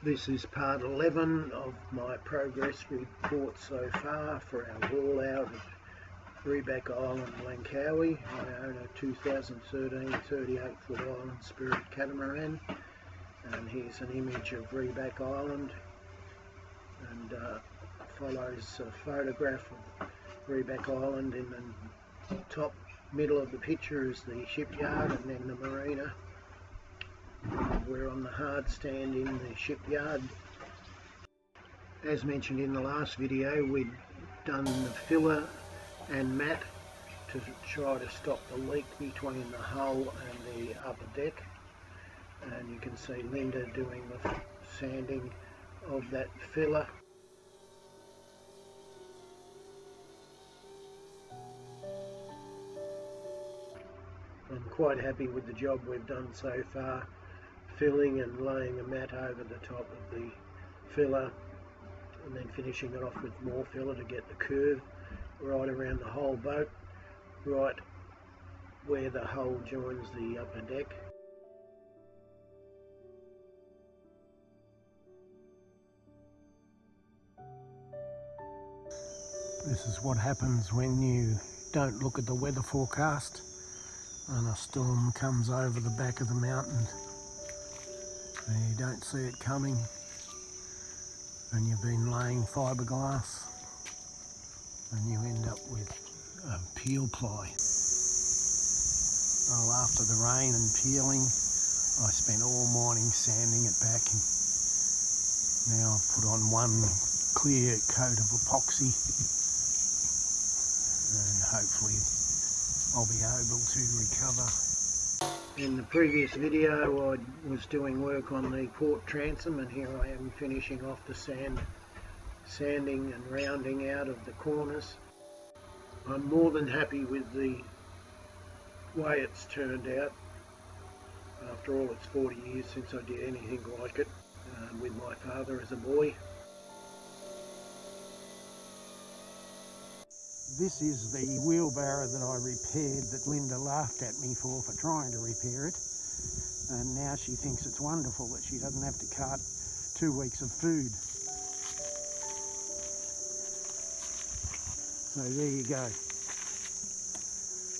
This is part 11 of my progress report so far for our wall out of Reback Island, Langkawi. I own a 2013 38-foot Island Spirit catamaran, and here's an image of Reback Island, and follows a photograph of Reback Island. In the top middle of the picture is the shipyard and then the marina. We're on the hard stand in the shipyard. As mentioned in the last video, we'd done the filler and mat to try to stop the leak between the hull and the upper deck, and you can see Linda doing the sanding of that filler. I'm quite happy with the job we've done so far, filling and laying a mat over the top of the filler and then finishing it off with more filler to get the curve right around the whole boat, right where the hull joins the upper deck. This is what happens when you don't look at the weather forecast and a storm comes over the back of the mountain. You don't see it coming, and you've been laying fiberglass, and you end up with peel ply. Well, after the rain and peeling, I spent all morning sanding it back, and now I've put on one clear coat of epoxy, and hopefully I'll be able to recover. In the previous video I was doing work on the port transom, and here I am finishing off the sanding and rounding out of the corners. I'm more than happy with the way it's turned out. After all, it's 40 years since I did anything like it with my father as a boy. This is the wheelbarrow that I repaired that Linda laughed at me for trying to repair it, and now she thinks it's wonderful that she doesn't have to cart 2 weeks of food. So there you go.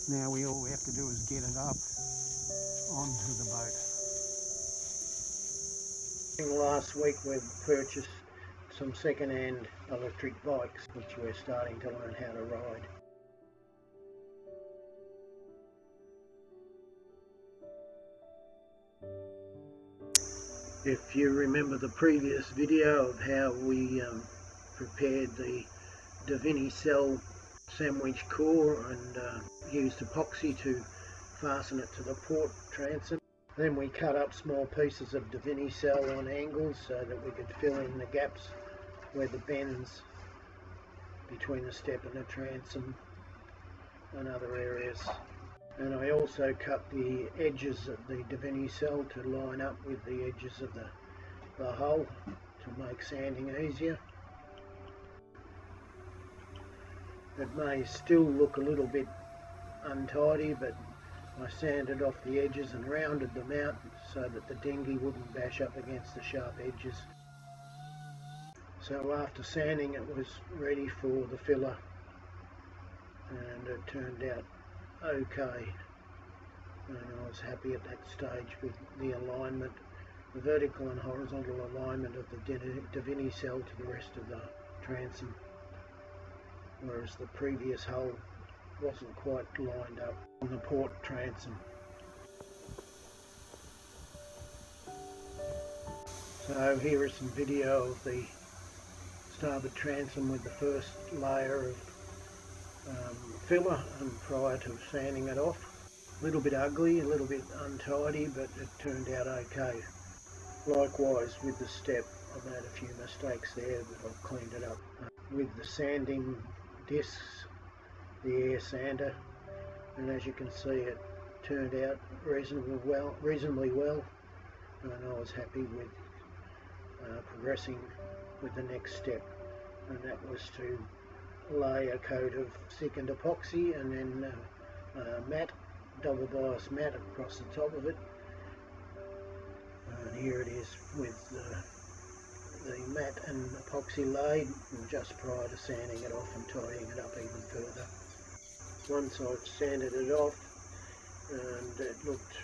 Now all we have to do is get it up onto the boat. Last week we purchased some second-hand electric bikes, which we're starting to learn how to ride. If you remember the previous video of how we prepared the Divinycell sandwich core and used epoxy to fasten it to the port transom, then we cut up small pieces of Divinycell on angles so that we could fill in the gaps where the bends between the step and the transom and other areas. And I also cut the edges of the Divinycell to line up with the edges of the hull to make sanding easier. It may still look a little bit untidy, but I sanded off the edges and rounded them out so that the dinghy wouldn't bash up against the sharp edges. So after sanding, it was ready for the filler, and it turned out okay, and I was happy at that stage with the alignment, the vertical and horizontal alignment of the Divinycell to the rest of the transom, whereas the previous hull wasn't quite lined up on the port transom. So here is some video of the starboard transom with the first layer of filler and prior to sanding it off. A little bit ugly, a little bit untidy, but it turned out okay. Likewise with the step, I've made a few mistakes there, but I've cleaned it up. With the sanding discs, the air sander, and as you can see, it turned out reasonably well, and I was happy with progressing with the next step, and that was to lay a coat of thickened epoxy and then matte, double bias matte across the top of it. And here it is with the mat and epoxy laid just prior to sanding it off and tidying it up even further. Once I've sanded it off and it looked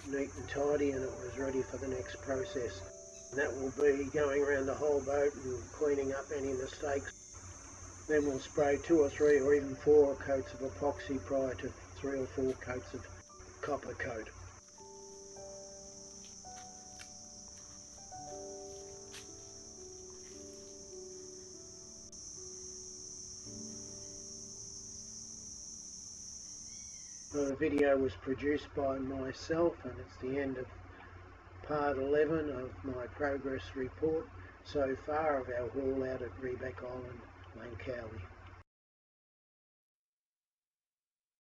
neat and tidy and it was ready for the next process. And that will be going around the whole boat and cleaning up any mistakes. Then we'll spray 2 or 3 or even 4 coats of epoxy prior to 3 or 4 coats of copper coat. The video was produced by myself, and it's the end of part 11 of my progress report so far of our haul out at Rebec Island, Langkawi.